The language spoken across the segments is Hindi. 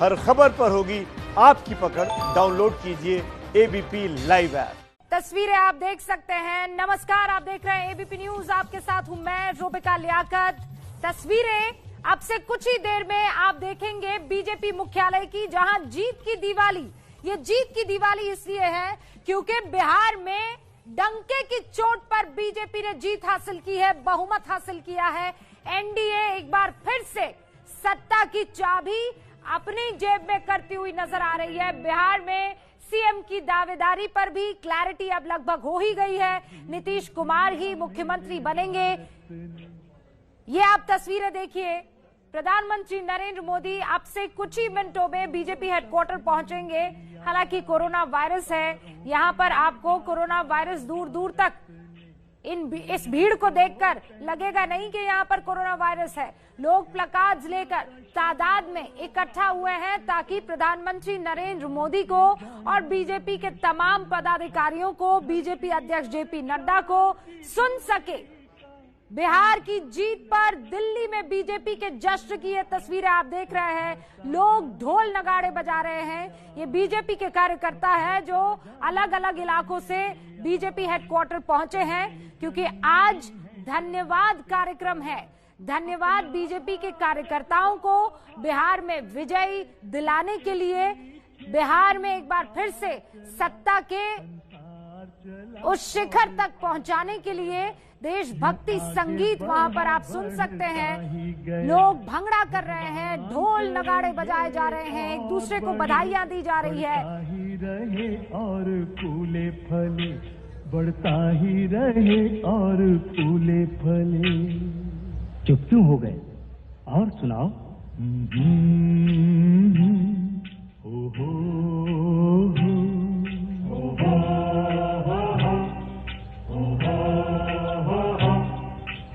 हर खबर पर होगी आपकी पकड़। डाउनलोड कीजिए एबीपी लाइव ऐप। तस्वीरें आप देख सकते हैं। नमस्कार, आप देख रहे हैं एबीपी न्यूज। आपके साथ हूं मैं रोबिका लियाकत। तस्वीरें अब से कुछ ही देर में आप देखेंगे बीजेपी मुख्यालय की, जहां जीत की दिवाली। ये जीत की दिवाली इसलिए है क्योंकि बिहार में डंके की चोट पर बीजेपी ने जीत हासिल की है, बहुमत हासिल किया है। एनडीए एक बार फिर से सत्ता की चाबी अपनी जेब में करती हुई नजर आ रही है। बिहार में सीएम की दावेदारी पर भी क्लैरिटी अब लगभग हो ही गई है। नीतीश कुमार ही मुख्यमंत्री बनेंगे। ये आप तस्वीरें देखिए। प्रधानमंत्री नरेंद्र मोदी अब से कुछ ही मिनटों में बीजेपी हेडक्वार्टर पहुंचेंगे। हालांकि कोरोना वायरस है, यहां पर आपको कोरोना वायरस दूर दूर तक इस भीड़ को देखकर लगेगा नहीं कि यहां पर कोरोना वायरस है। लोग प्लकार्ड्स लेकर तादाद में इकट्ठा हुए हैं ताकि प्रधानमंत्री नरेंद्र मोदी को और बीजेपी के तमाम पदाधिकारियों को, बीजेपी अध्यक्ष जेपी नड्डा को सुन सके। बिहार की जीत पर दिल्ली में बीजेपी के जश्न की ये तस्वीरें आप देख रहे हैं। लोग ढोल नगाड़े बजा रहे हैं। ये बीजेपी के कार्यकर्ता है जो अलग अलग इलाकों से बीजेपी हेडक्वार्टर पहुंचे हैं क्योंकि आज धन्यवाद कार्यक्रम है। धन्यवाद बीजेपी के कार्यकर्ताओं को बिहार में विजयी दिलाने के लिए, बिहार में एक बार फिर से सत्ता के उस शिखर तक पहुंचाने के लिए। देशभक्ति संगीत वहां पर आप सुन सकते हैं। लोग भंगड़ा कर रहे हैं, ढोल नगाड़े बजाए जा रहे हैं, एक दूसरे को बधाइयां दी जा रही है। रहे और फूले फले, बढ़ता ही रहे और फूले फले। चुप क्यों हो गए? और सुनाओ।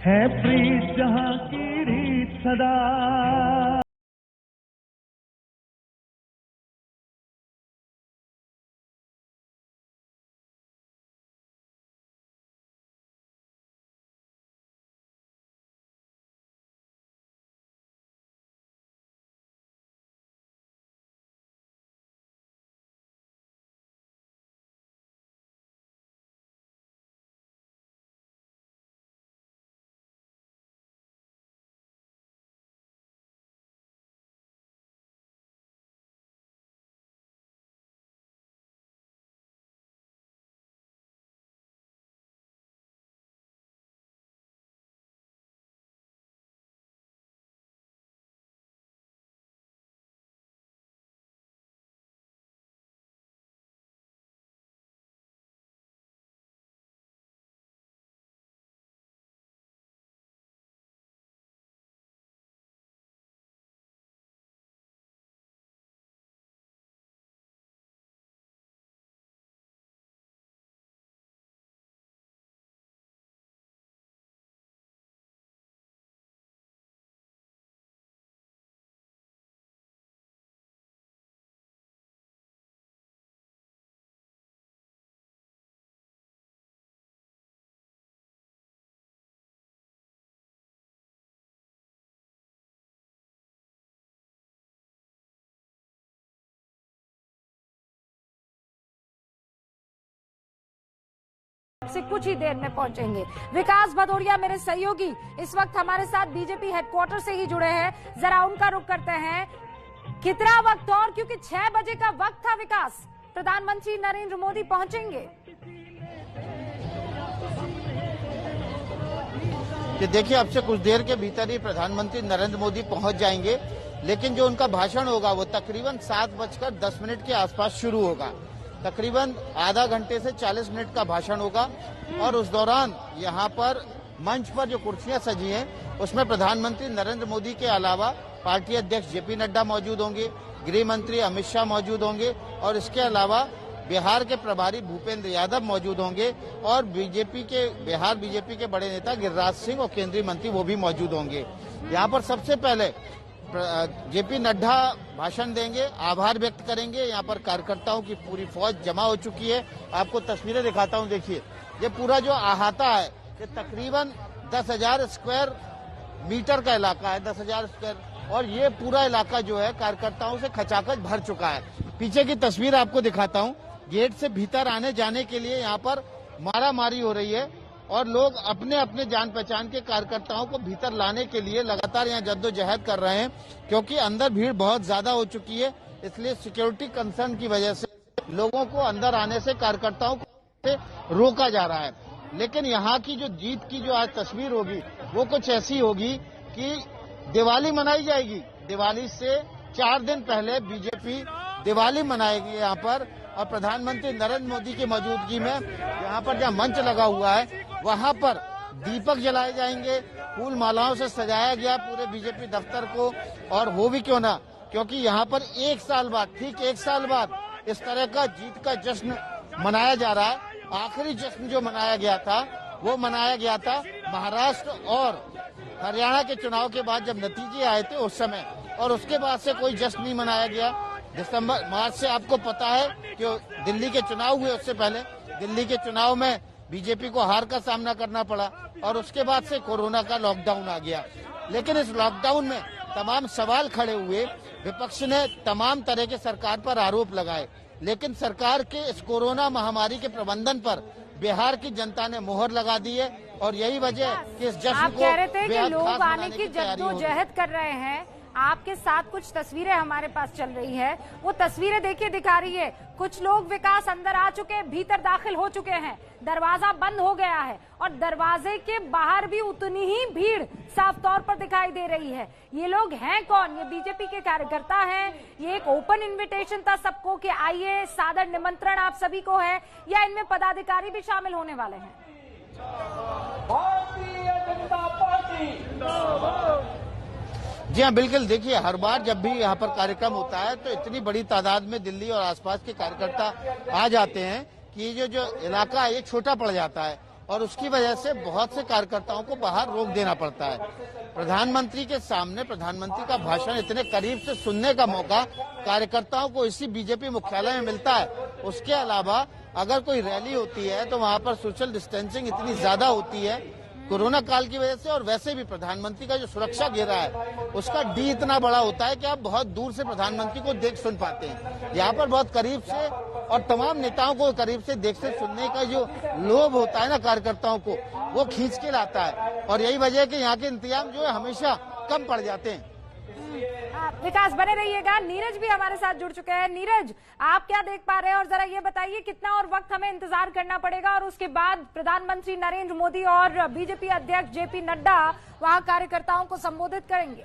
है प्रीत जहां की रीत सदा। से कुछ ही देर में पहुंचेंगे। विकास भदौरिया मेरे सहयोगी इस वक्त हमारे साथ बीजेपी हेडक्वार्टर से ही जुड़े हैं। जरा उनका रुख करते हैं। कितना वक्त और, क्योंकि 6 बजे का वक्त था विकास, प्रधानमंत्री नरेंद्र मोदी पहुंचेंगे। देखिए, अब से कुछ देर के भीतर ही प्रधानमंत्री नरेंद्र मोदी पहुंच जाएंगे, लेकिन जो उनका भाषण होगा वो तकरीबन 7:10 के आसपास शुरू होगा। तकरीबन आधा घंटे से 40 मिनट का भाषण होगा और उस दौरान यहाँ पर मंच पर जो कुर्सियां सजी हैं उसमें प्रधानमंत्री नरेंद्र मोदी के अलावा पार्टी अध्यक्ष जेपी नड्डा मौजूद होंगे, गृह मंत्री अमित शाह मौजूद होंगे और इसके अलावा बिहार के प्रभारी भूपेंद्र यादव मौजूद होंगे और बिहार बीजेपी के बड़े नेता गिरिराज सिंह और केंद्रीय मंत्री वो भी मौजूद होंगे। यहाँ पर सबसे पहले जेपी नड्डा भाषण देंगे, आभार व्यक्त करेंगे। यहाँ पर कार्यकर्ताओं की पूरी फौज जमा हो चुकी है। आपको तस्वीरें दिखाता हूँ। देखिए, ये पूरा जो अहाता है ये तकरीबन 10,000 स्क्वायर मीटर का इलाका है, 10,000 स्क्वायर और ये पूरा इलाका जो है कार्यकर्ताओं से खचाखच भर चुका है। पीछे की तस्वीर आपको दिखाता हूँ। गेट से भीतर आने जाने के लिए यहाँ पर मारामारी हो रही है और लोग अपने अपने जान पहचान के कार्यकर्ताओं को भीतर लाने के लिए लगातार यहाँ जद्दोजहद कर रहे हैं, क्योंकि अंदर भीड़ बहुत ज्यादा हो चुकी है। इसलिए सिक्योरिटी कंसर्न की वजह से लोगों को अंदर आने से कार्यकर्ताओं को रोका जा रहा है। लेकिन यहाँ की जो जीत की जो आज तस्वीर होगी वो कुछ ऐसी होगी कि दिवाली मनाई जाएगी। दिवाली से 4 दिन पहले बीजेपी दिवाली मनाएगी यहाँ पर, और प्रधानमंत्री नरेंद्र मोदी की मौजूदगी में यहाँ पर जहाँ मंच लगा हुआ है वहाँ पर दीपक जलाए जाएंगे। फूल मालाओं से सजाया गया पूरे बीजेपी दफ्तर को। और वो भी क्यों ना, क्योंकि यहाँ पर 1 साल बाद, ठीक 1 साल बाद इस तरह का जीत का जश्न मनाया जा रहा है। आखिरी जश्न जो मनाया गया था वो मनाया गया था महाराष्ट्र और हरियाणा के चुनाव के बाद जब नतीजे आए थे उस समय, और उसके बाद से कोई जश्न नहीं मनाया गया। मार्च से आपको पता है कि दिल्ली के चुनाव हुए, उससे पहले दिल्ली के चुनाव में बीजेपी को हार का सामना करना पड़ा और उसके बाद से कोरोना का लॉकडाउन आ गया। लेकिन इस लॉकडाउन में तमाम सवाल खड़े हुए, विपक्ष ने तमाम तरह के सरकार पर आरोप लगाए, लेकिन सरकार के इस कोरोना महामारी के प्रबंधन पर बिहार की जनता ने मोहर लगा दी है। और यही वजह कि इस जश्न को कह रहे थे कि बेहद लोग खास आने बनाने की जद्दोजहद कर रहे हैं। आपके साथ कुछ तस्वीरें हमारे पास चल रही है, वो तस्वीरें देखिए दिखा रही है। कुछ लोग विकास अंदर आ चुके हैं, भीतर दाखिल हो चुके हैं, दरवाजा बंद हो गया है और दरवाजे के बाहर भी उतनी ही भीड़ साफ तौर पर दिखाई दे रही है। ये लोग हैं कौन? ये बीजेपी के कार्यकर्ता हैं? ये एक ओपन इन्विटेशन था सबको कि आइए, सादर निमंत्रण आप सभी को है, या इनमें पदाधिकारी भी शामिल होने वाले हैं? भारतीय जनता पार्टी जी हाँ, बिल्कुल। देखिए, हर बार जब भी यहाँ पर कार्यक्रम होता है तो इतनी बड़ी तादाद में दिल्ली और आसपास के कार्यकर्ता आ जाते हैं कि ये जो इलाका है ये छोटा पड़ जाता है और उसकी वजह से बहुत से कार्यकर्ताओं को बाहर रोक देना पड़ता है। प्रधानमंत्री के सामने प्रधानमंत्री का भाषण इतने करीब से सुनने का मौका कार्यकर्ताओं को इसी बीजेपी मुख्यालय में मिलता है। उसके अलावा अगर कोई रैली होती है तो वहाँ पर सोशल डिस्टेंसिंग इतनी ज्यादा होती है कोरोना काल की वजह से, और वैसे भी प्रधानमंत्री का जो सुरक्षा घेरा है उसका डी इतना बड़ा होता है कि आप बहुत दूर से प्रधानमंत्री को देख सुन पाते हैं। यहाँ पर बहुत करीब से और तमाम नेताओं को करीब से देख से सुनने का जो लोभ होता है ना कार्यकर्ताओं को, वो खींच के लाता है। और यही वजह है कि यहाँ के इंतजाम जो है हमेशा कम पड़ जाते हैं। विकास, बने रहिएगा। नीरज भी हमारे साथ जुड़ चुके हैं। नीरज, आप क्या देख पा रहे हैं और जरा ये बताइए कितना और वक्त हमें इंतजार करना पड़ेगा और उसके बाद प्रधानमंत्री नरेंद्र मोदी और बीजेपी अध्यक्ष जेपी नड्डा वहां कार्यकर्ताओं को संबोधित करेंगे?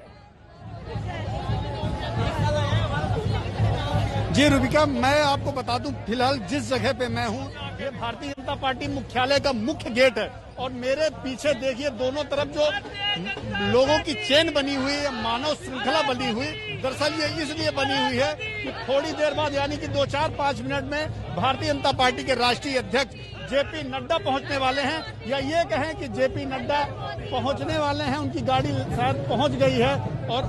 जी रूबिका, मैं आपको बता दूं फिलहाल जिस जगह पे मैं हूं ये भारतीय जनता पार्टी मुख्यालय का मुख्य गेट है और मेरे पीछे देखिए दोनों तरफ जो लोगों की चेन बनी हुई है, मानव श्रृंखला बनी हुई, दरअसल ये इसलिए बनी हुई है कि थोड़ी देर बाद यानी कि 2-4-5 मिनट में भारतीय जनता पार्टी के राष्ट्रीय अध्यक्ष जेपी नड्डा पहुंचने वाले हैं, या ये कहें कि जेपी नड्डा पहुंचने वाले हैं, उनकी गाड़ी शायद पहुंच गई है और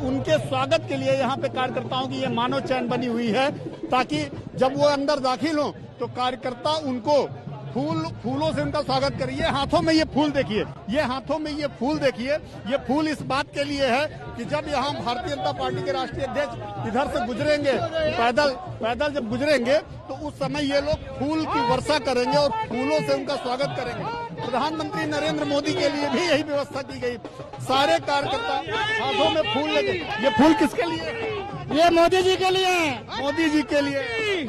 उनके स्वागत के लिए यहाँ पे कार्यकर्ताओं की ये मानव चैन बनी हुई है ताकि जब वो अंदर दाखिल हो तो कार्यकर्ता उनको फूलों से उनका स्वागत करिए। हाथों में ये फूल देखिए, ये हाथों में ये फूल देखिए, ये फूल इस बात के लिए है कि जब यहाँ भारतीय जनता पार्टी के राष्ट्रीय अध्यक्ष इधर से गुजरेंगे, पैदल जब गुजरेंगे तो उस समय ये लोग फूल की वर्षा करेंगे और फूलों से उनका स्वागत करेंगे। प्रधानमंत्री नरेंद्र मोदी के लिए भी यही व्यवस्था की गई। सारे कार्यकर्ता हाथों में फूल लगे। ये फूल किसके लिए? ये मोदी जी के लिए, मोदी जी के लिए,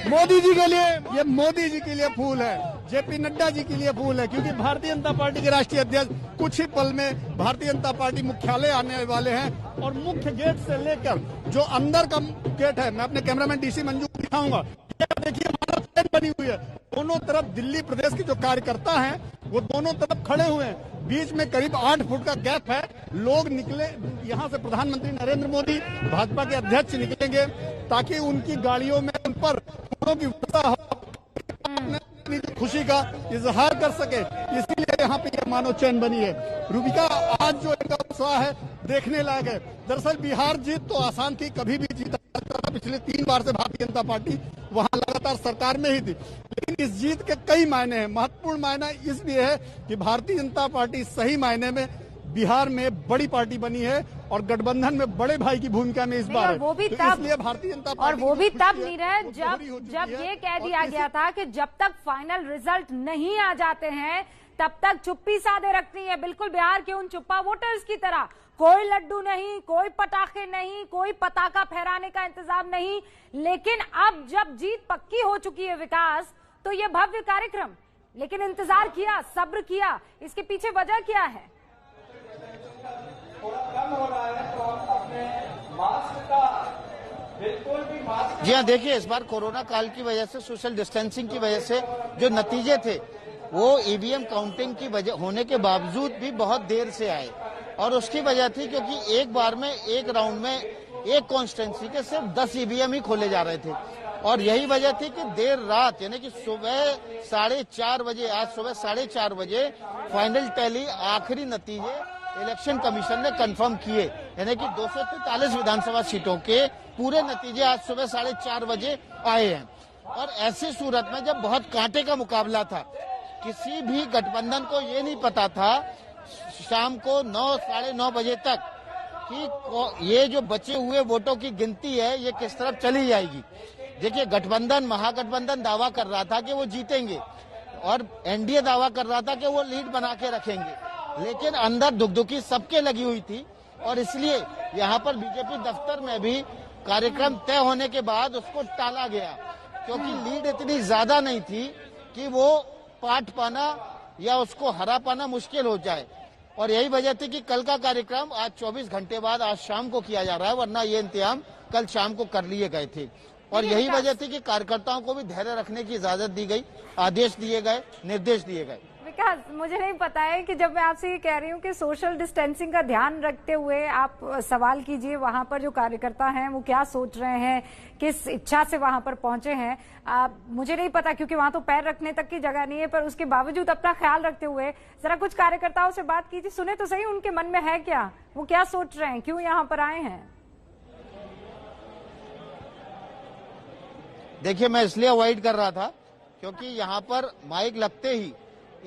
मोदी जी के लिए, ये मोदी जी के लिए फूल है, जेपी नड्डा जी के लिए फूल है, क्योंकि भारतीय जनता पार्टी के राष्ट्रीय अध्यक्ष कुछ ही पल में भारतीय जनता पार्टी मुख्यालय आने वाले हैं और मुख्य गेट से लेकर जो अंदर का गेट है, मैं अपने कैमरामैन डीसी मंजू को दिखाऊंगा। देखिए मानव चैन बनी हुई है, दोनों तरफ दिल्ली प्रदेश के जो कार्यकर्ता हैं वो दोनों तरफ खड़े हुए हैं, बीच में करीब 8 फुट का गैप है। लोग निकले यहाँ से, प्रधानमंत्री नरेंद्र मोदी भाजपा के अध्यक्ष निकलेंगे ताकि उनकी गाड़ियों में उन पर फूलों की वर्षा हो, खुशी का इजहार कर सके, इसीलिए यहाँ पे ये मानव चैन बनी है। रूबिका, आज जो इनका उत्साह है देखने लायक है। दरअसल बिहार जीत तो आसान थी, कभी भी जीता पिछले 3 बार से भारतीय जनता पार्टी वहां लगातार सरकार में ही थी, लेकिन इस जीत के कई मायने हैं। महत्वपूर्ण मायना इसलिए है कि भारतीय जनता पार्टी सही मायने में बिहार में बड़ी पार्टी बनी है और गठबंधन में बड़े भाई की भूमिका में इस बार है। वो भी तो तब, इसलिए भारतीय जनता और पार्टी वो भी तब है, नीरज जब ये कह दिया गया था कि जब तक फाइनल रिजल्ट नहीं आ जाते हैं तब तक चुप्पी साधे रखनी है, बिल्कुल बिहार के उन चुप्पा वोटर्स की तरह। कोई लड्डू नहीं, कोई पटाखे नहीं, कोई पताका फहराने का इंतजाम नहीं। लेकिन अब जब जीत पक्की हो चुकी है विकास, तो ये भव्य कार्यक्रम, लेकिन इंतजार किया, सब्र किया, इसके पीछे वजह क्या है? जी हाँ, देखिए, इस बार कोरोना काल की वजह से, सोशल डिस्टेंसिंग की वजह से जो नतीजे थे वो ईवीएम काउंटिंग की वजह होने के बावजूद भी बहुत देर से आए। और उसकी वजह थी क्योंकि एक बार में, एक राउंड में, एक कॉन्स्टिट्यूंसी के सिर्फ 10 ईवीएम ही खोले जा रहे थे। और यही वजह थी कि देर रात, यानी कि सुबह 4:30 बजे, आज सुबह 4:30 बजे फाइनल टैली, आखिरी नतीजे इलेक्शन कमीशन ने कंफर्म किए। यानी कि 243 विधानसभा सीटों के पूरे नतीजे आज सुबह 4:30 बजे आए हैं। और ऐसी सूरत में जब बहुत कांटे का मुकाबला था, किसी भी गठबंधन को ये नहीं पता था शाम को 9, 9:30 बजे तक कि ये जो बचे हुए वोटों की गिनती है ये किस तरफ चली जाएगी। देखिए, गठबंधन, महागठबंधन दावा कर रहा था कि वो जीतेंगे और एनडीए दावा कर रहा था कि वो लीड बना के रखेंगे, लेकिन अंदर दुखदुखी सबके लगी हुई थी। और इसलिए यहाँ पर बीजेपी दफ्तर में भी कार्यक्रम तय होने के बाद उसको टाला गया, क्योंकि लीड इतनी ज्यादा नहीं थी कि वो पाट पाना या उसको हरा पाना मुश्किल हो जाए। और यही वजह थी कि कल का कार्यक्रम आज 24 घंटे बाद, आज शाम को किया जा रहा है, वरना ये इंतजाम कल शाम को कर लिए गए थे। और यही वजह थी कि कार्यकर्ताओं को भी धैर्य रखने की इजाजत दी गई, आदेश दिए गए, निर्देश दिए गए। विकास, मुझे नहीं पता है कि जब मैं आपसे ये कह रही हूँ कि सोशल डिस्टेंसिंग का ध्यान रखते हुए आप सवाल कीजिए, वहां पर जो कार्यकर्ता हैं वो क्या सोच रहे हैं, किस इच्छा से वहां पर पहुंचे हैं, मुझे नहीं पता, क्योंकि वहां तो पैर रखने तक की जगह नहीं है। पर उसके बावजूद अपना ख्याल रखते हुए जरा कुछ कार्यकर्ताओं से बात कीजिए, सुने तो सही उनके मन में है क्या, वो क्या सोच रहे हैं, क्यों यहाँ पर आए हैं। देखिए, मैं इसलिए अवॉइड कर रहा था क्योंकि यहाँ पर माइक लगते ही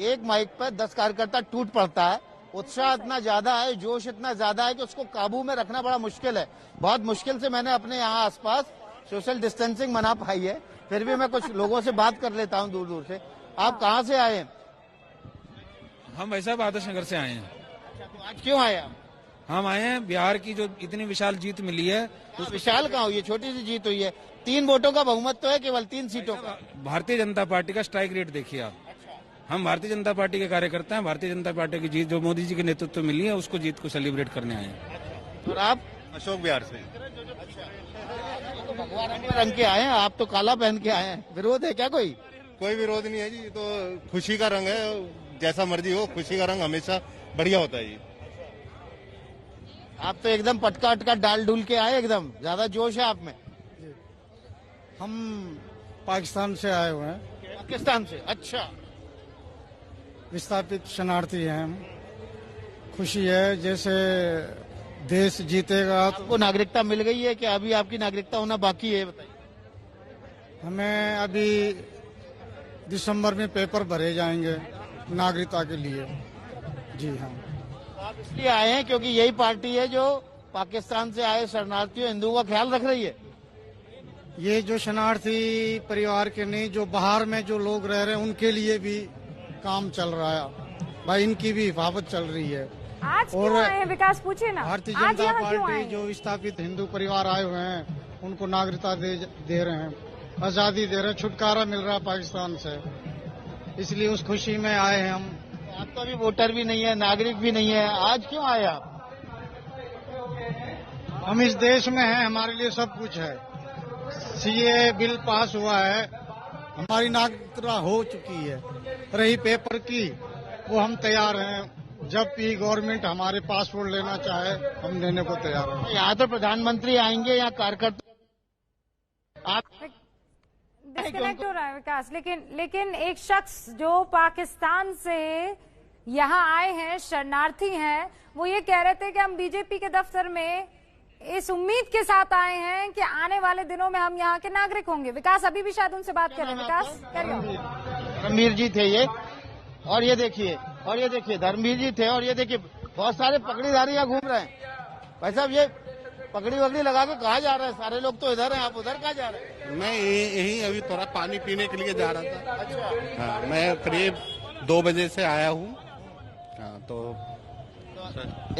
एक माइक पर 10 कार्यकर्ता टूट पड़ता है। उत्साह इतना ज्यादा है, जोश इतना ज्यादा है कि उसको काबू में रखना बड़ा मुश्किल है। बहुत मुश्किल से मैंने अपने यहाँ आसपास सोशल डिस्टेंसिंग मना पाई है, फिर भी मैं कुछ लोगों से बात कर लेता हूँ दूर दूर से। आप कहाँ से आए हैं? हम वैसा आदर्श नगर से आए हैं। तो आज क्यों आए आप? हम आए हैं, बिहार की जो इतनी विशाल जीत मिली है, तो विशाल कहाँ हुई है, छोटी सी जीत हुई है। 3 वोटों का बहुमत तो है, केवल 3 सीटों का। भारतीय जनता पार्टी का स्ट्राइक रेट देखिए आप। हम भारतीय जनता पार्टी के कार्यकर्ता हैं, भारतीय जनता पार्टी की जीत जो मोदी जी के नेतृत्व में मिली है उसको, जीत को सेलिब्रेट करने आए हैं। और आप? अशोक बिहार से। तो भगवान रंग के आए हैं, आप तो काला पहन के आए हैं, विरोध है क्या कोई? कोई विरोध नहीं है जी, ये तो खुशी का रंग है, जैसा मर्जी हो, खुशी का रंग हमेशा बढ़िया होता है जी। आप तो एकदम पटका अटका डाल डूल के आए, एकदम ज्यादा जोश है आप में। हम पाकिस्तान से आए हुए हैं। पाकिस्तान से? अच्छा। विस्थापित शरणार्थी हैं हम। खुशी है, जैसे देश जीतेगा। आपको नागरिकता मिल गई है क्या? अभी आपकी नागरिकता होना बाकी है, बताइए। हमें अभी दिसंबर में पेपर भरे जाएंगे नागरिकता के लिए। जी हाँ। आप इसलिए आए हैं क्योंकि यही पार्टी है जो पाकिस्तान से आए शरणार्थियों, हिंदुओं का ख्याल रख रही है। ये जो शरणार्थी परिवार के नहीं, जो बाहर में जो लोग रह रहे हैं उनके लिए भी काम चल रहा है भाई, इनकी भी हिफाजत चल रही है। आज क्यों आए हैं विकास, पूछिए ना। भारतीय जनता पार्टी जो विस्थापित हिंदू परिवार आए हुए हैं उनको नागरिकता दे रहे हैं, आजादी दे रहे हैं, छुटकारा मिल रहा है पाकिस्तान से, इसलिए उस खुशी में आए हैं हम। आप तो अभी वोटर भी नहीं है, नागरिक भी नहीं है, आज क्यों आए आप? हम इस देश में हैं, हमारे लिए सब कुछ है। सीए बिल पास हुआ है, हमारी नागरिकता हो चुकी है। रही पेपर की, वो हम तैयार हैं, जब भी गवर्नमेंट हमारे पासपोर्ट लेना चाहे हम देने को तैयार हैं। यहाँ तो प्रधानमंत्री आएंगे, यहाँ कार्यकर्ता आप डिस्कनेक्ट हो रहा है विकास। लेकिन एक शख्स जो पाकिस्तान से यहाँ आए हैं, शरणार्थी हैं, वो ये कह रहे थे कि हम बीजेपी के दफ्तर में इस उम्मीद के साथ आए हैं कि आने वाले दिनों में हम यहाँ के नागरिक होंगे। विकास अभी भी शायद उनसे बात करें। विकास करिए। धर्मवीर जी थे ये, और ये देखिए धर्मवीर जी थे, और ये देखिए बहुत सारे पकड़ीधारी यहाँ घूम रहे हैं। भाई साहब, ये पकड़ी वकड़ी लगा के कहाँ जा रहे हैं? सारे लोग तो इधर हैं, आप उधर कहाँ जा रहे हैं? मैं यही अभी थोड़ा पानी पीने के लिए जा रहा था। अच्छा। हाँ, मैं करीब 2 बजे से आया हूँ। हाँ, तो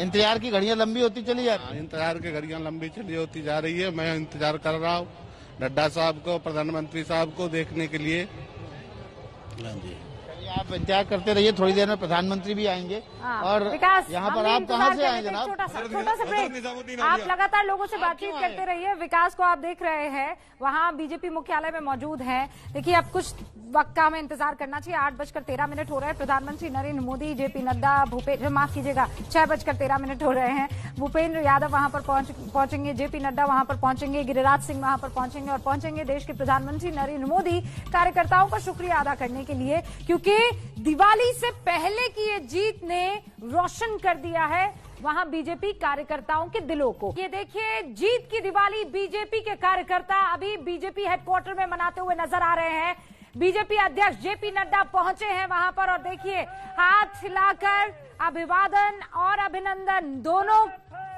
इंतजार की घड़ियां लंबी होती चली जा रही है। इंतजार की घड़ियां लंबी चली होती जा रही है। मैं इंतजार कर रहा हूँ नड्डा साहब को, प्रधानमंत्री साहब को देखने के लिए। हाँ जी, आप इंतजार करते रहिए, थोड़ी देर में प्रधानमंत्री भी आएंगे। और यहाँ पर आप कहाँ से आए जनाब? छोटा सा ब्रेक। आप लगातार लोगों से बातचीत करते रहिए। विकास को आप देख रहे हैं, वहाँ बीजेपी मुख्यालय में मौजूद हैं। देखिए, अब कुछ वक्त का हमें इंतजार करना चाहिए। 8:13 हो रहे हैं। प्रधानमंत्री नरेंद्र मोदी, जेपी नड्डा, माफ कीजिएगा, 6:13 हो रहे हैं। भूपेंद्र यादव वहां पर पहुंचेंगे, जेपी नड्डा वहां पर पहुंचेंगे, गिरिराज सिंह वहां पर पहुंचेंगे और पहुंचेंगे देश के प्रधानमंत्री नरेंद्र मोदी कार्यकर्ताओं का शुक्रिया अदा करने के लिए, क्योंकि दिवाली से पहले की ये जीत ने रोशन कर दिया है वहां बीजेपी कार्यकर्ताओं के दिलों को। ये देखिए, जीत की दिवाली बीजेपी के कार्यकर्ता अभी बीजेपी हेडक्वार्टर में मनाते हुए नजर आ रहे हैं। बीजेपी अध्यक्ष जेपी नड्डा पहुंचे हैं वहां पर और देखिए, हाथ हिलाकर अभिवादन और अभिनंदन दोनों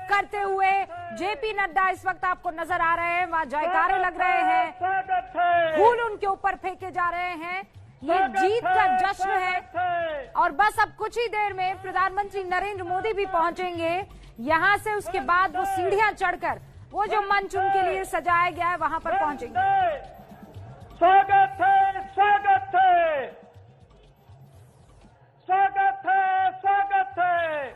करते हुए जेपी नड्डा इस वक्त आपको नजर आ रहे हैं। वहां जयकारे लग रहे हैं, फूल उनके ऊपर फेंके जा रहे हैं। ये जीत का जश्न है और बस अब कुछ ही देर में प्रधानमंत्री नरेंद्र मोदी भी पहुंचेंगे यहां से। उसके बाद वो सीढ़ियां चढ़कर वो जो मंच उनके लिए सजाया गया है वहां पर पहुंचेंगे। स्वागत है, स्वागत है, स्वागत है, स्वागत है,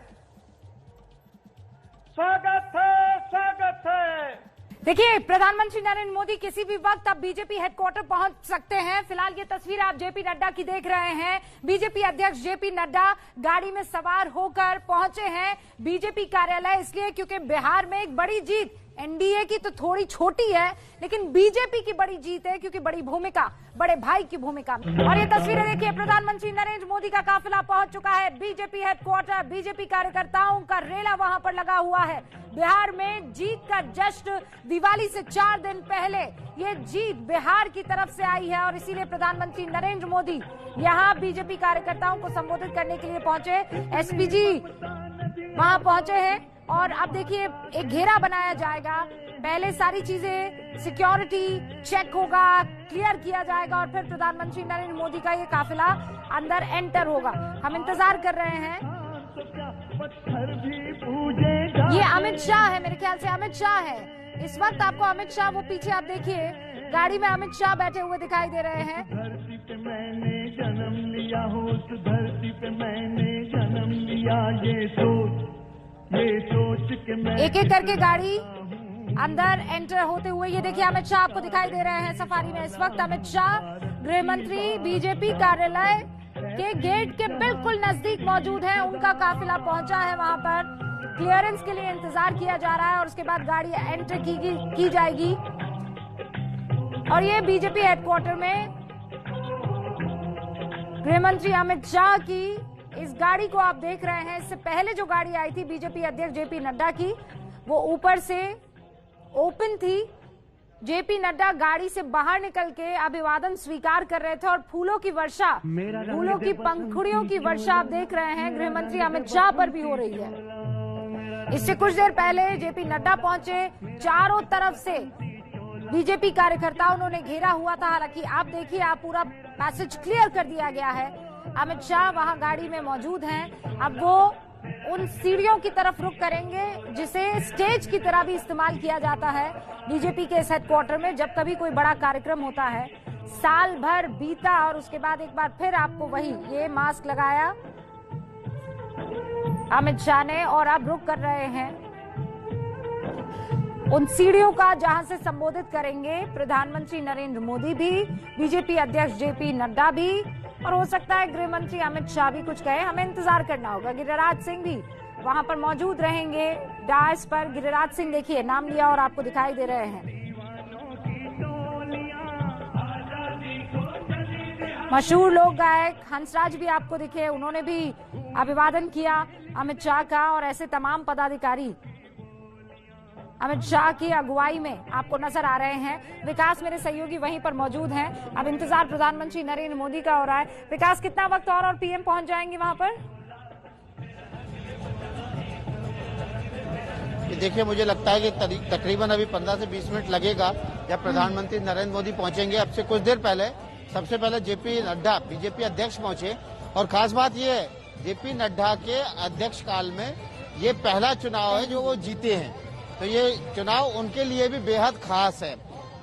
स्वागत है, स्वागत है। देखिए, प्रधानमंत्री नरेंद्र मोदी किसी भी वक्त अब बीजेपी हेडक्वार्टर पहुंच सकते हैं। फिलहाल ये तस्वीर आप जेपी नड्डा की देख रहे हैं। बीजेपी अध्यक्ष जेपी नड्डा गाड़ी में सवार होकर पहुंचे हैं बीजेपी कार्यालय, इसलिए क्योंकि बिहार में एक बड़ी जीत, एनडीए की तो थोड़ी छोटी है लेकिन बीजेपी की बड़ी जीत है, क्योंकि बड़ी भूमिका बड़े भाई की भूमिका। और ये तस्वीरें देखिए, प्रधानमंत्री नरेंद्र मोदी का काफिला पहुंच चुका है बीजेपी हेडक्वार्टर। बीजेपी कार्यकर्ताओं का रेला वहां पर लगा हुआ है। बिहार में जीत का जश्न, दिवाली से 4 दिन पहले ये जीत बिहार की तरफ से आई है और इसीलिए प्रधानमंत्री नरेंद्र मोदी यहाँ बीजेपी कार्यकर्ताओं को संबोधित करने के लिए पहुंचे। एसपीजी वहां पहुंचे हैं और अब देखिए, एक घेरा बनाया जाएगा। पहले सारी चीजें, सिक्योरिटी चेक होगा, क्लियर किया जाएगा और फिर प्रधानमंत्री नरेंद्र मोदी का ये काफिला अंदर एंटर होगा। हम इंतजार कर रहे हैं। ये अमित शाह है, मेरे ख्याल से अमित शाह है इस वक्त। आपको अमित शाह, वो पीछे आप देखिए गाड़ी में अमित शाह बैठे हुए दिखाई दे रहे हैं। धरती पे मैंने जन्म लिया हो, उस धरती पे मैंने जन्म लिया, ये सोच के मैं एक एक करके गाड़ी अंदर एंटर होते हुए ये देखिए, अमित शाह आपको दिखाई दे रहे हैं सफारी में। इस वक्त अमित शाह गृह मंत्री बीजेपी कार्यालय के गेट के बिल्कुल नजदीक मौजूद हैं। उनका काफिला पहुंचा है वहां पर। क्लियरेंस के लिए इंतजार किया जा रहा है और उसके बाद गाड़ी एंटर की जाएगी। और ये बीजेपी हेडक्वार्टर में गृह मंत्री अमित शाह की इस गाड़ी को आप देख रहे हैं। इससे पहले जो गाड़ी आई थी बीजेपी अध्यक्ष जेपी नड्डा की, वो ऊपर से ओपन थी। जेपी नड्डा गाड़ी से बाहर निकल के अभिवादन स्वीकार कर रहे थे और फूलों की वर्षा, फूलों की पंखुड़ियों की वर्षा आप देख रहे हैं गृह मंत्री अमित शाह पर भी हो रही है। इससे कुछ देर पहले जेपी नड्डा पहुंचे। चारों तरफ से बीजेपी कार्यकर्ता उन्होंने घेरा हुआ था। हालांकि आप देखिए, आप पूरा पैसेज क्लियर कर दिया गया है। अमित शाह वहां गाड़ी में मौजूद हैं। अब वो उन सीढ़ियों की तरफ रुख करेंगे जिसे स्टेज की तरह भी इस्तेमाल किया जाता है बीजेपी के इस हेडक्वार्टर में जब कभी कोई बड़ा कार्यक्रम होता है। साल भर बीता और उसके बाद एक बार फिर आपको वही ये मास्क लगाया अमित शाह ने और अब रुख कर रहे हैं उन सीढ़ियों का जहां से संबोधित करेंगे प्रधानमंत्री नरेंद्र मोदी भी, बीजेपी अध्यक्ष जेपी नड्डा भी और हो सकता है गृह मंत्री अमित शाह भी कुछ कहे। हमें इंतजार करना होगा। गिरिराज सिंह भी वहां पर मौजूद रहेंगे डायस पर। गिरिराज सिंह देखिए, नाम लिया और आपको दिखाई दे रहे हैं। मशहूर लोक गायक हंसराज भी आपको दिखे, उन्होंने भी अभिवादन किया अमित शाह का और ऐसे तमाम पदाधिकारी अमित शाह की अगुवाई में आपको नजर आ रहे हैं। विकास मेरे सहयोगी वहीं पर मौजूद हैं। अब इंतजार प्रधानमंत्री नरेंद्र मोदी का हो रहा है। विकास, कितना वक्त और पीएम पहुंच जाएंगे वहां पर? देखिए मुझे लगता है कि तकरीबन अभी 15 से 20 मिनट लगेगा जब प्रधानमंत्री नरेंद्र मोदी पहुंचेंगे। अब से कुछ देर पहले सबसे पहले जेपी नड्डा बीजेपी अध्यक्ष पहुंचे और खास बात यह है जेपी नड्डा के अध्यक्ष काल में ये पहला चुनाव है जो वो जीते हैं, तो ये चुनाव उनके लिए भी बेहद खास है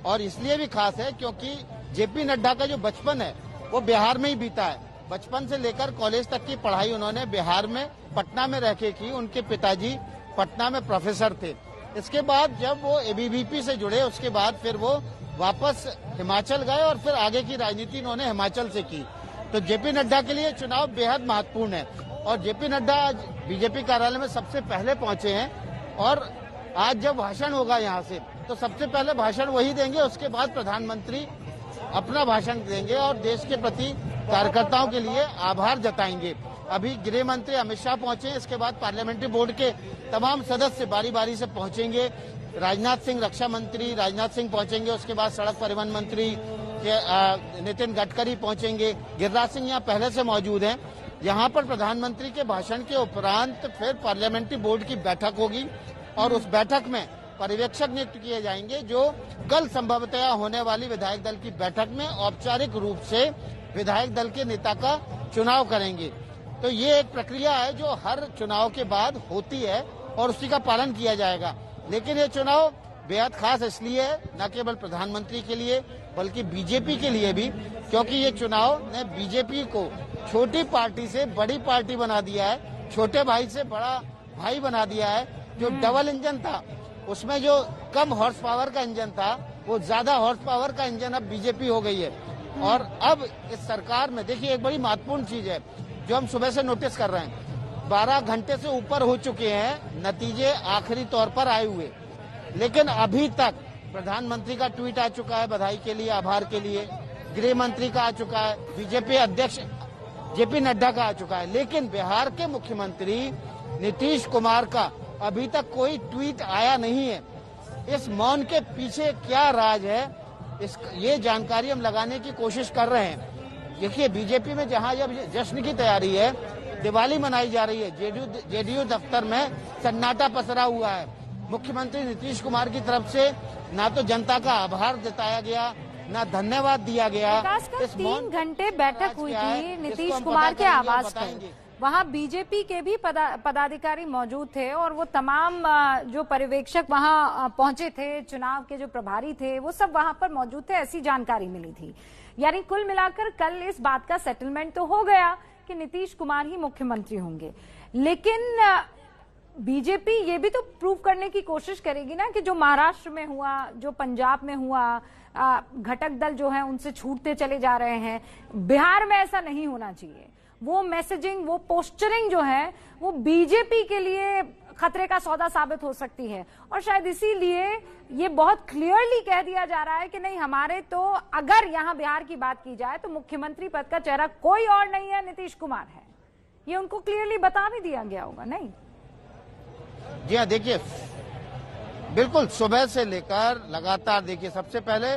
और इसलिए भी खास है क्योंकि जेपी नड्डा का जो बचपन है वो बिहार में ही बीता है। बचपन से लेकर कॉलेज तक की पढ़ाई उन्होंने बिहार में पटना में रह के की। उनके पिताजी पटना में प्रोफेसर थे। इसके बाद जब वो एबीवीपी से जुड़े उसके बाद फिर वो वापस हिमाचल गए और फिर आगे की राजनीति उन्होंने हिमाचल से की। तो जेपी नड्डा के लिए चुनाव बेहद महत्वपूर्ण है और जेपी नड्डा आज बीजेपी कार्यालय में सबसे पहले पहुंचे हैं और आज जब भाषण होगा यहाँ से तो सबसे पहले भाषण वही देंगे, उसके बाद प्रधानमंत्री अपना भाषण देंगे और देश के प्रति कार्यकर्ताओं के लिए आभार जताएंगे। अभी गृह मंत्री अमित शाह पहुंचे, इसके बाद पार्लियामेंट्री बोर्ड के तमाम सदस्य बारी बारी से पहुंचेंगे। राजनाथ सिंह रक्षा मंत्री राजनाथ सिंह पहुंचेंगे, उसके बाद सड़क परिवहन मंत्री नितिन गडकरी पहुंचेंगे। गिरिराज सिंह यहाँ पहले से मौजूद हैं। यहाँ पर प्रधानमंत्री के भाषण के उपरांत फिर पार्लियामेंट्री बोर्ड की बैठक होगी और उस बैठक में पर्यवेक्षक नियुक्त किए जाएंगे जो कल संभवतः होने वाली विधायक दल की बैठक में औपचारिक रूप से विधायक दल के नेता का चुनाव करेंगे। तो ये एक प्रक्रिया है जो हर चुनाव के बाद होती है और उसी का पालन किया जाएगा। लेकिन ये चुनाव बेहद खास इसलिए है न केवल प्रधानमंत्री के लिए बल्कि बीजेपी के लिए भी, क्योंकि ये चुनाव ने बीजेपी को छोटी पार्टी से बड़ी पार्टी बना दिया है, छोटे भाई से बड़ा भाई बना दिया है। जो डबल इंजन था उसमें जो कम हॉर्स पावर का इंजन था वो ज्यादा हॉर्स पावर का इंजन अब बीजेपी हो गई है। और अब इस सरकार में देखिए एक बड़ी महत्वपूर्ण चीज है जो हम सुबह से नोटिस कर रहे हैं, 12 घंटे से ऊपर हो चुके हैं नतीजे आखिरी तौर पर आए हुए, लेकिन अभी तक प्रधानमंत्री का ट्वीट आ चुका है बधाई के लिए, आभार के लिए, गृह मंत्री का आ चुका है, बीजेपी अध्यक्ष जेपी नड्डा का आ चुका है, लेकिन बिहार के मुख्यमंत्री नीतीश कुमार का अभी तक कोई ट्वीट आया नहीं है। इस मौन के पीछे क्या राज है, ये जानकारी हम लगाने की कोशिश कर रहे हैं। देखिए बीजेपी में जहां जब जश्न की तैयारी है, दिवाली मनाई जा रही है, जेडीयू दफ्तर में सन्नाटा पसरा हुआ है। मुख्यमंत्री नीतीश कुमार की तरफ से ना तो जनता का आभार जताया गया ना धन्यवाद दिया गया। 3 घंटे बैठक हुई थी नीतीश कुमार के आवास पर, वहां बीजेपी के भी पदाधिकारी मौजूद थे और वो तमाम जो पर्यवेक्षक वहां पहुंचे थे, चुनाव के जो प्रभारी थे वो सब वहां पर मौजूद थे, ऐसी जानकारी मिली थी। यानी कुल मिलाकर कल इस बात का सेटलमेंट तो हो गया कि नीतीश कुमार ही मुख्यमंत्री होंगे, लेकिन बीजेपी ये भी तो प्रूव करने की कोशिश करेगी ना कि जो महाराष्ट्र में हुआ, जो पंजाब में हुआ, घटक दल जो है उनसे छूटते चले जा रहे हैं, बिहार में ऐसा नहीं होना चाहिए। वो मैसेजिंग, वो पोस्चरिंग जो है वो बीजेपी के लिए खतरे का सौदा साबित हो सकती है और शायद इसीलिए ये बहुत क्लियरली कह दिया जा रहा है कि नहीं, हमारे तो अगर यहां बिहार की बात की जाए तो मुख्यमंत्री पद का चेहरा कोई और नहीं है, नीतीश कुमार है। ये उनको क्लियरली बता भी दिया गया होगा। नहीं जी हाँ, देखिए बिल्कुल सुबह से लेकर लगातार देखिए सबसे पहले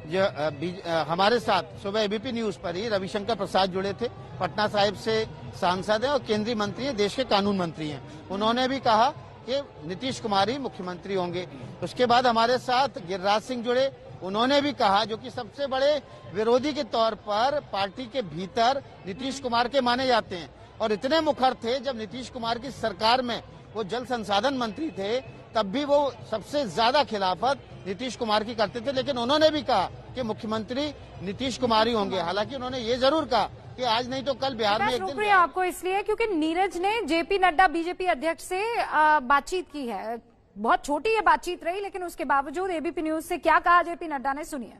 हमारे साथ सुबह एबीपी न्यूज पर ही रविशंकर प्रसाद जुड़े थे, पटना साहिब से सांसद हैं और केंद्रीय मंत्री हैं, देश के कानून मंत्री हैं। उन्होंने भी कहा कि नीतीश कुमार ही मुख्यमंत्री होंगे। उसके बाद हमारे साथ गिरिराज सिंह जुड़े, उन्होंने भी कहा, जो कि सबसे बड़े विरोधी के तौर पर पार्टी के भीतर नीतीश कुमार के माने जाते हैं और इतने मुखर थे जब नीतीश कुमार की सरकार में वो जल संसाधन मंत्री थे तब भी वो सबसे ज्यादा खिलाफत नीतीश कुमार की करते थे, लेकिन उन्होंने भी कहा कि मुख्यमंत्री नीतीश कुमार ही होंगे। हालांकि उन्होंने ये जरूर कहा कि आज नहीं तो कल बिहार में एक दिन। आपको इसलिए क्योंकि नीरज ने जेपी नड्डा बीजेपी अध्यक्ष से बातचीत की है, बहुत छोटी ये बातचीत रही, लेकिन उसके बावजूद एबीपी न्यूज से क्या कहा जेपी नड्डा ने, सुनिए।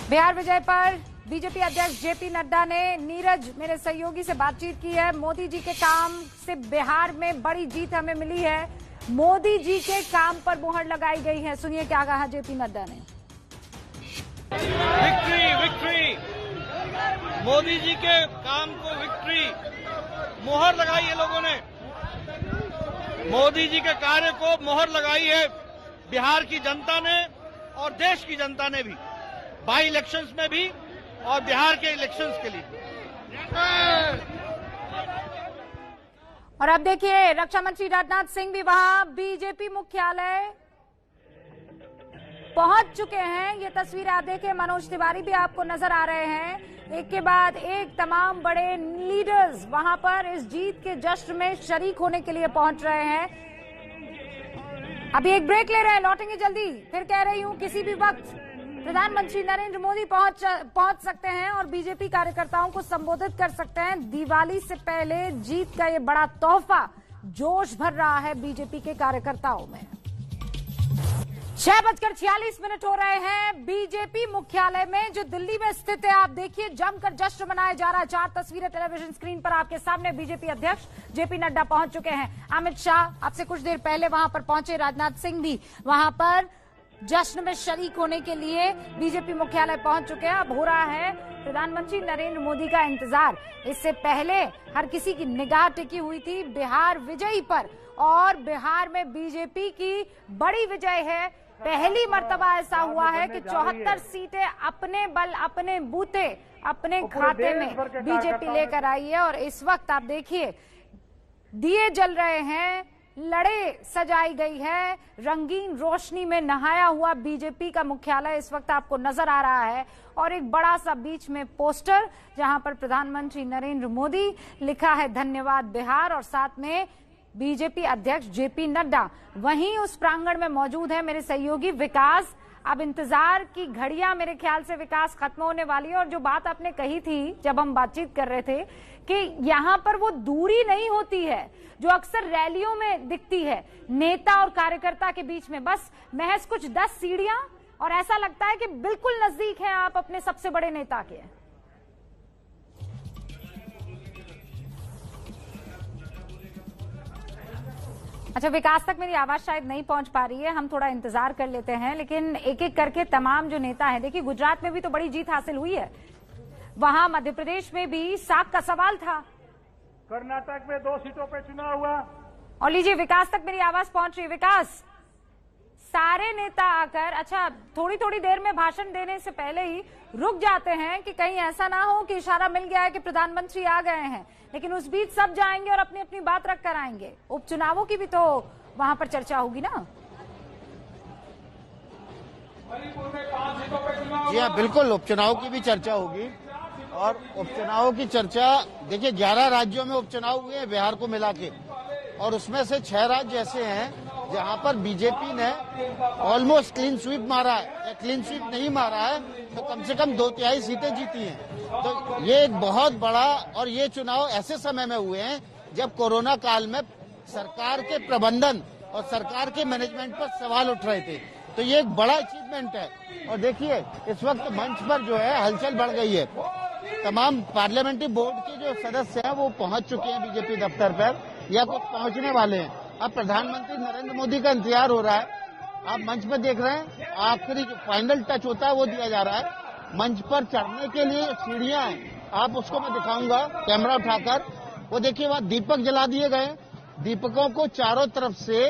बिहार विजय पर बीजेपी अध्यक्ष जेपी नड्डा ने नीरज मेरे सहयोगी से बातचीत की है। मोदी जी के काम से बिहार में बड़ी जीत हमें मिली है, मोदी जी के काम पर मुहर लगाई गई है। सुनिए क्या कहा जेपी नड्डा ने। विक्ट्री विक्ट्री, मोदी जी के काम को विक्ट्री, मुहर लगाई है लोगों ने। मोदी जी के कार्य को मोहर लगाई है बिहार की जनता ने और देश की जनता ने भी, बाई इलेक्शंस में भी और बिहार के इलेक्शंस के लिए। और अब देखिए रक्षा मंत्री राजनाथ सिंह भी वहां बीजेपी मुख्यालय पहुंच चुके हैं। ये तस्वीर आप देखिए, मनोज तिवारी भी आपको नजर आ रहे हैं। एक के बाद एक तमाम बड़े लीडर्स वहां पर इस जीत के जश्न में शरीक होने के लिए पहुंच रहे हैं। अभी एक ब्रेक ले रहे हैं, लौटेंगे जल्दी। फिर कह रही हूं किसी भी वक्त प्रधानमंत्री नरेंद्र मोदी पहुंच सकते हैं और बीजेपी कार्यकर्ताओं को संबोधित कर सकते हैं। दिवाली से पहले जीत का ये बड़ा तोहफा जोश भर रहा है बीजेपी के कार्यकर्ताओं में। 6:46 हो रहे हैं बीजेपी मुख्यालय में, जो दिल्ली में स्थित है। आप देखिए जमकर जश्न मनाया जा रहा है। 4 तस्वीरें टेलीविजन स्क्रीन पर आपके सामने। बीजेपी अध्यक्ष जेपी नड्डा पहुंच चुके हैं। अमित शाह आपसे कुछ देर पहले वहां पर पहुंचे। राजनाथ सिंह भी वहां पर जश्न में शरीक होने के लिए बीजेपी मुख्यालय पहुंच चुके हैं। अब हो रहा है प्रधानमंत्री नरेंद्र मोदी का इंतजार। इससे पहले हर किसी की निगाह टिकी हुई थी बिहार विजयी पर, और बिहार में बीजेपी की बड़ी विजय है। पहली मर्तबा ऐसा हुआ है कि 74 सीटें अपने बल, अपने बूते, अपने खाते में बीजेपी लेकर आई है। और इस वक्त आप देखिए दिए जल रहे हैं, लड़े सजाई गई है, रंगीन रोशनी में नहाया हुआ बीजेपी का मुख्यालय इस वक्त आपको नजर आ रहा है। और एक बड़ा सा बीच में पोस्टर जहां पर प्रधानमंत्री नरेंद्र मोदी लिखा है धन्यवाद बिहार, और साथ में बीजेपी अध्यक्ष जेपी नड्डा वहीं उस प्रांगण में मौजूद है। मेरे सहयोगी विकास, अब इंतजार की घड़ियां मेरे ख्याल से विकास खत्म होने वाली है। और जो बात आपने कही थी जब हम बातचीत कर रहे थे कि यहां पर वो दूरी नहीं होती है जो अक्सर रैलियों में दिखती है नेता और कार्यकर्ता के बीच में, बस महज कुछ 10 सीढ़ियां, और ऐसा लगता है कि बिल्कुल नजदीक हैं आप अपने सबसे बड़े नेता के। अच्छा, विकास तक मेरी आवाज शायद नहीं पहुंच पा रही है, हम थोड़ा इंतजार कर लेते हैं। लेकिन एक एक करके तमाम जो नेता हैं, देखिए गुजरात में भी तो बड़ी जीत हासिल हुई है, वहां मध्य प्रदेश में भी साख का सवाल था, कर्नाटक में 2 सीटों पे चुनाव हुआ। और लीजिए विकास तक मेरी आवाज पहुंच रही है। विकास, सारे नेता आकर अच्छा थोड़ी थोड़ी देर में भाषण देने से पहले ही रुक जाते हैं कि कहीं ऐसा ना हो कि इशारा मिल गया है कि प्रधानमंत्री आ गए हैं, लेकिन उस बीच सब जाएंगे और अपनी अपनी बात रख कर आएंगे। उपचुनावों की भी तो वहां पर चर्चा होगी ना। जी हाँ, बिल्कुल उपचुनाव की भी चर्चा होगी। और उपचुनावों की चर्चा देखिए 11 राज्यों में उपचुनाव हुए हैं बिहार को मिला के, और उसमें से 6 राज्य ऐसे हैं जहां पर बीजेपी ने ऑलमोस्ट क्लीन स्वीप मारा है, या क्लीन स्वीप नहीं मारा है तो कम से कम 2/3 सीटें जीती हैं। तो ये एक बहुत बड़ा, और ये चुनाव ऐसे समय में हुए हैं जब कोरोना काल में सरकार के प्रबंधन और सरकार के मैनेजमेंट पर सवाल उठ रहे थे, तो ये एक बड़ा अचीवमेंट है। और देखिए इस वक्त मंच पर जो है हलचल बढ़ गई है। तमाम पार्लियामेंट्री बोर्ड के जो सदस्य हैं वो पहुंच चुके हैं बीजेपी दफ्तर पर, या कुछ पहुंचने वाले हैं। अब प्रधानमंत्री नरेंद्र मोदी का इंतजार हो रहा है। आप मंच पर देख रहे हैं, आखिरी जो फाइनल टच होता है वो दिया जा रहा है। मंच पर चढ़ने के लिए सीढ़ियां हैं, आप उसको मैं दिखाऊंगा कैमरा उठाकर। वो देखिए वहाँ दीपक जला दिए गए, दीपकों को चारों तरफ से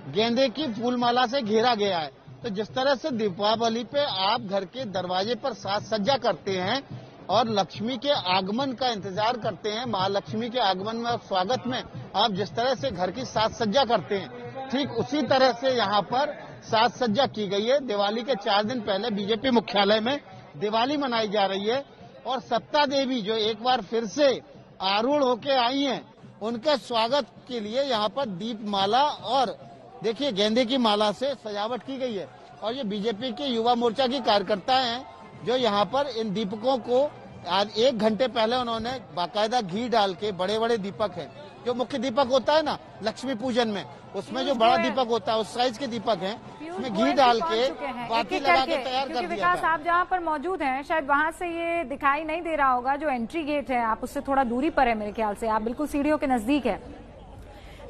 गेंदे की फूलमाला से घेरा गया है। तो जिस तरह से दीपावली पे आप घर के दरवाजे पर साज सज्जा करते हैं और लक्ष्मी के आगमन का इंतजार करते हैं, महालक्ष्मी के आगमन में और स्वागत में आप जिस तरह से घर की साज सज्जा करते हैं, ठीक उसी तरह से यहाँ पर साज सज्जा की गई है। दिवाली के 4 दिन पहले बीजेपी मुख्यालय में दिवाली मनाई जा रही है, और सप्ता देवी जो एक बार फिर से आरूढ़ होके आई हैं, उनके स्वागत के लिए यहाँ पर दीप माला और देखिए गेंदे की माला से सजावट की गई है। और ये बीजेपी के युवा मोर्चा की कार्यकर्ता हैं जो यहाँ पर इन दीपकों को आज 1 घंटे पहले उन्होंने बाकायदा घी डाल के, बड़े बड़े दीपक हैं, जो मुख्य दीपक होता है ना लक्ष्मी पूजन में, उसमें जो बड़ा दीपक होता है उस साइज के दीपक हैं, उसमें घी डाल के बाती लगा के तैयार कर दिया। विकास, आप जहाँ पर मौजूद हैं शायद वहां से ये दिखाई नहीं दे रहा होगा, जो एंट्री गेट है आप उससे थोड़ा दूरी पर है मेरे ख्याल से, आप बिल्कुल सीढ़ियों के नजदीक है।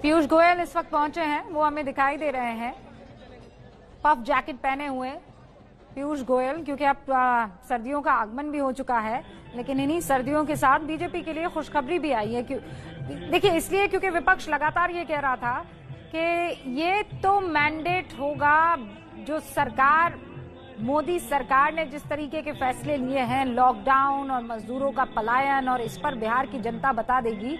पीयूष गोयल इस वक्त पहुंचे हैं, वो हमें दिखाई दे रहे हैं, पफ जैकेट पहने हुए पीयूष गोयल, क्योंकि अब सर्दियों का आगमन भी हो चुका है। लेकिन इन्हीं सर्दियों के साथ बीजेपी के लिए खुशखबरी भी आई है। देखिए इसलिए क्योंकि विपक्ष लगातार ये कह रहा था कि ये तो मैंडेट होगा जो सरकार, मोदी सरकार ने जिस तरीके के फैसले लिए हैं, लॉकडाउन और मजदूरों का पलायन, और इस पर बिहार की जनता बता देगी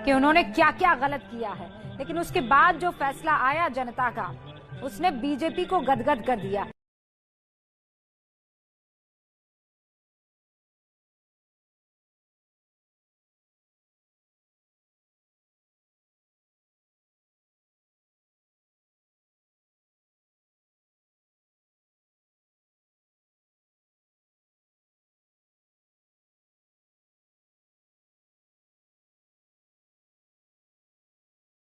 कि उन्होंने क्या क्या गलत किया है। लेकिन उसके बाद जो फैसला आया जनता का, उसने बीजेपी को गदगद कर दिया।